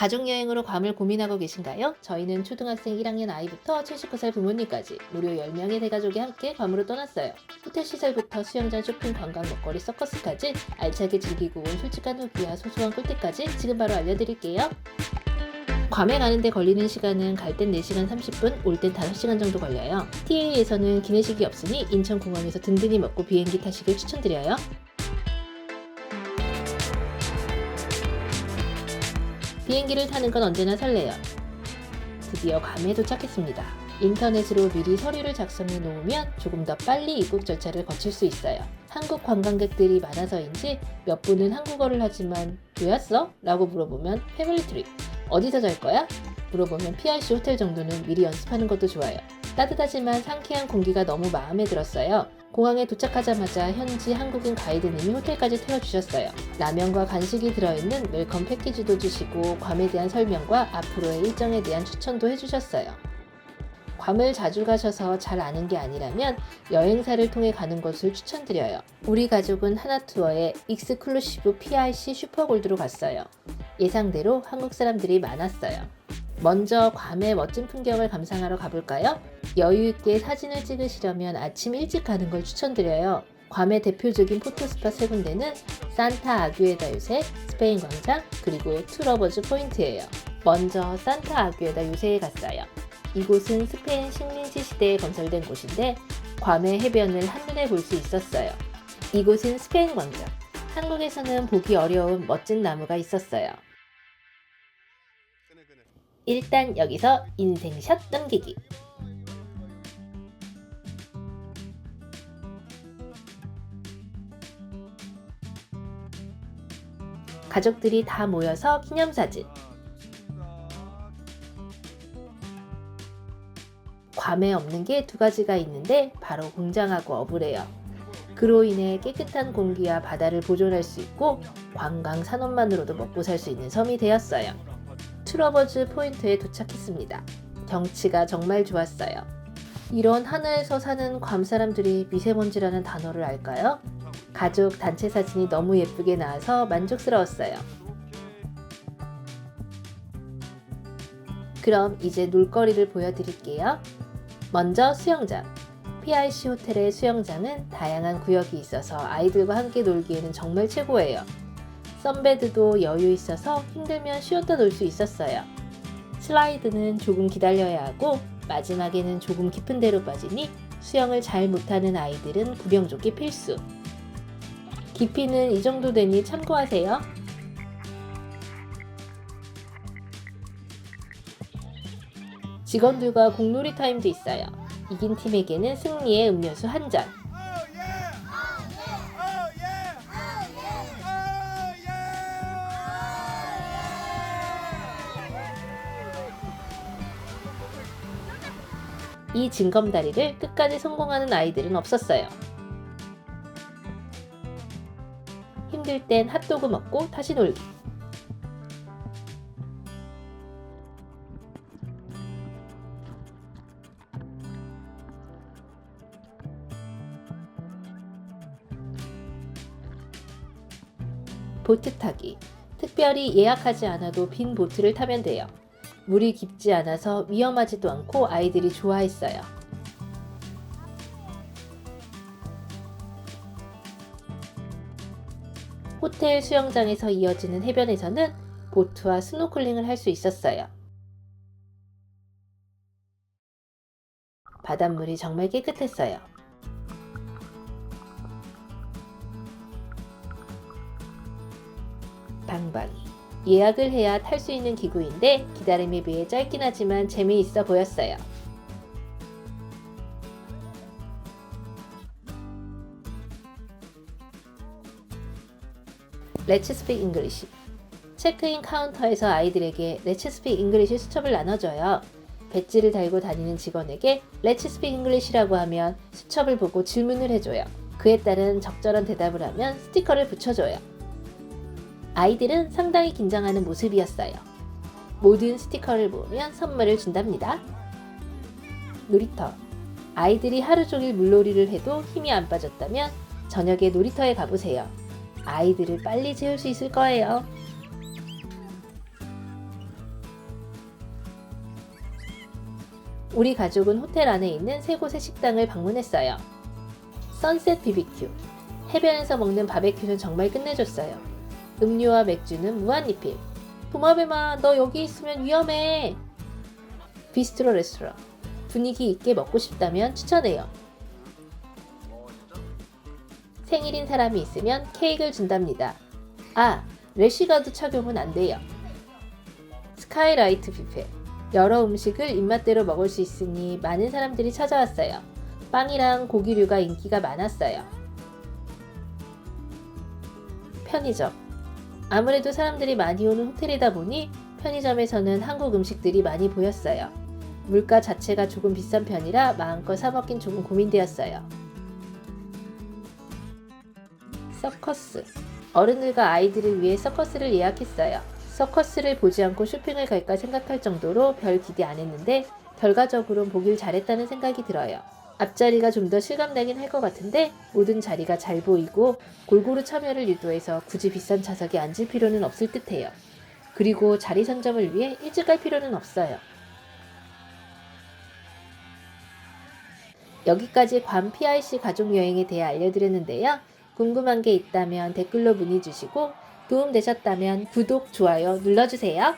가족여행으로 괌을 고민하고 계신가요? 저희는 초등학생 1학년 아이부터 79살 부모님까지 무려 10명의 대가족이 함께 괌으로 떠났어요. 호텔 시설부터 수영장, 쇼핑, 관광, 먹거리, 서커스까지 알차게 즐기고 온 솔직한 후기와 소소한 꿀팁까지 지금 바로 알려드릴게요. 괌에 가는데 걸리는 시간은 갈 땐 4시간 30분, 올 땐 5시간 정도 걸려요. TA에서는 기내식이 없으니 인천공항에서 든든히 먹고 비행기 타시길 추천드려요. 비행기를 타는 건 언제나 설레요. 드디어 괌에 도착했습니다. 인터넷으로 미리 서류를 작성해 놓으면 조금 더 빨리 입국 절차를 거칠 수 있어요. 한국 관광객들이 많아서인지 몇 분은 한국어를 하지만 왜 왔어? 라고 물어보면 패밀리 트립. 어디서 잘 거야? 물어보면 PRC 호텔 정도는 미리 연습하는 것도 좋아요. 따뜻하지만 상쾌한 공기가 너무 마음에 들었어요. 공항에 도착하자마자 현지 한국인 가이드님이 호텔까지 태워주셨어요. 라면과 간식이 들어있는 웰컴 패키지도 주시고 괌에 대한 설명과 앞으로의 일정에 대한 추천도 해주셨어요. 괌을 자주 가셔서 잘 아는 게 아니라면 여행사를 통해 가는 것을 추천드려요. 우리 가족은 하나투어에 익스클루시브 PRC 슈퍼골드로 갔어요. 예상대로 한국 사람들이 많았어요. 먼저 괌의 멋진 풍경을 감상하러 가볼까요? 여유있게 사진을 찍으시려면 아침 일찍 가는 걸 추천드려요. 괌의 대표적인 포토스팟 3군데는 산타 아규에다 요새, 스페인 광장, 그리고 투러버즈 포인트예요. 먼저 산타 아규에다 요새에 갔어요. 이곳은 스페인 식민지 시대에 건설된 곳인데 괌의 해변을 한눈에 볼 수 있었어요. 이곳은 스페인 광장. 한국에서는 보기 어려운 멋진 나무가 있었어요. 일단 여기서 인생샷 남기기. 가족들이 다 모여서 기념사진. 괌에 없는 게 2가지가 있는데 바로 공장하고 어부래요. 그로 인해 깨끗한 공기와 바다를 보존할 수 있고 관광 산업만으로도 먹고 살 수 있는 섬이 되었어요. 투러버즈 포인트에 도착했습니다. 경치가 정말 좋았어요. 이런 하늘에서 사는 괌 사람들이 미세먼지라는 단어를 알까요? 가족 단체 사진이 너무 예쁘게 나와서 만족스러웠어요. 그럼 이제 놀거리를 보여드릴게요. 먼저 수영장. PRC 호텔의 수영장은 다양한 구역이 있어서 아이들과 함께 놀기에는 정말 최고예요. 선베드도 여유 있어서 힘들면 쉬었다 놀 수 있었어요. 슬라이드는 조금 기다려야 하고 마지막에는 조금 깊은 데로 빠지니 수영을 잘 못하는 아이들은 구명조끼 필수. 깊이는 이 정도 되니 참고하세요. 직원들과 공놀이 타임도 있어요. 이긴 팀에게는 승리의 음료수 1잔. 이 징검다리를 끝까지 성공하는 아이들은 없었어요. 힘들 땐 핫도그 먹고 다시 놀기. 보트 타기. 특별히 예약하지 않아도 빈 보트를 타면 돼요. 물이 깊지 않아서 위험하지도 않고 아이들이 좋아했어요. 호텔 수영장에서 이어지는 해변에서는 보트와 스노클링을 할 수 있었어요. 바닷물이 정말 깨끗했어요. 방방이. 예약을 해야 탈 수 있는 기구인데 기다림에 비해 짧긴 하지만 재미있어 보였어요. Let's Speak English. 체크인 카운터에서 아이들에게 Let's Speak English 수첩을 나눠줘요. 배지를 달고 다니는 직원에게 Let's Speak English라고 하면 수첩을 보고 질문을 해줘요. 그에 따른 적절한 대답을 하면 스티커를 붙여줘요. 아이들은 상당히 긴장하는 모습이었어요. 모든 스티커를 모으면 선물을 준답니다. 놀이터. 아이들이 하루 종일 물놀이를 해도 힘이 안 빠졌다면 저녁에 놀이터에 가보세요. 아이들을 빨리 재울 수 있을 거예요. 우리 가족은 호텔 안에 있는 세 곳의 식당을 방문했어요. 선셋 BBQ. 해변에서 먹는 바베큐는 정말 끝내줬어요. 음료와 맥주는 무한리필. 도마뱀아, 너 여기 있으면 위험해. 비스트로 레스토랑. 분위기 있게 먹고 싶다면 추천해요. 생일인 사람이 있으면 케이크를 준답니다. 아, 래시가드 착용은 안 돼요. 스카이라이트 뷔페. 여러 음식을 입맛대로 먹을 수 있으니 많은 사람들이 찾아왔어요. 빵이랑 고기류가 인기가 많았어요. 편의점. 아무래도 사람들이 많이 오는 호텔이다 보니 편의점에서는 한국 음식들이 많이 보였어요. 물가 자체가 조금 비싼 편이라 마음껏 사 먹긴 조금 고민되었어요. 서커스. 어른들과 아이들을 위해 서커스를 예약했어요. 서커스를 보지 않고 쇼핑을 갈까 생각할 정도로 별 기대 안 했는데 결과적으로는 보길 잘했다는 생각이 들어요. 앞자리가 좀 더 실감나긴 할 것 같은데 모든 자리가 잘 보이고 골고루 참여를 유도해서 굳이 비싼 좌석에 앉을 필요는 없을 듯해요. 그리고 자리 선점을 위해 일찍 갈 필요는 없어요. 여기까지 괌 PRC 가족여행에 대해 알려드렸는데요. 궁금한 게 있다면 댓글로 문의 주시고 도움되셨다면 구독, 좋아요 눌러주세요.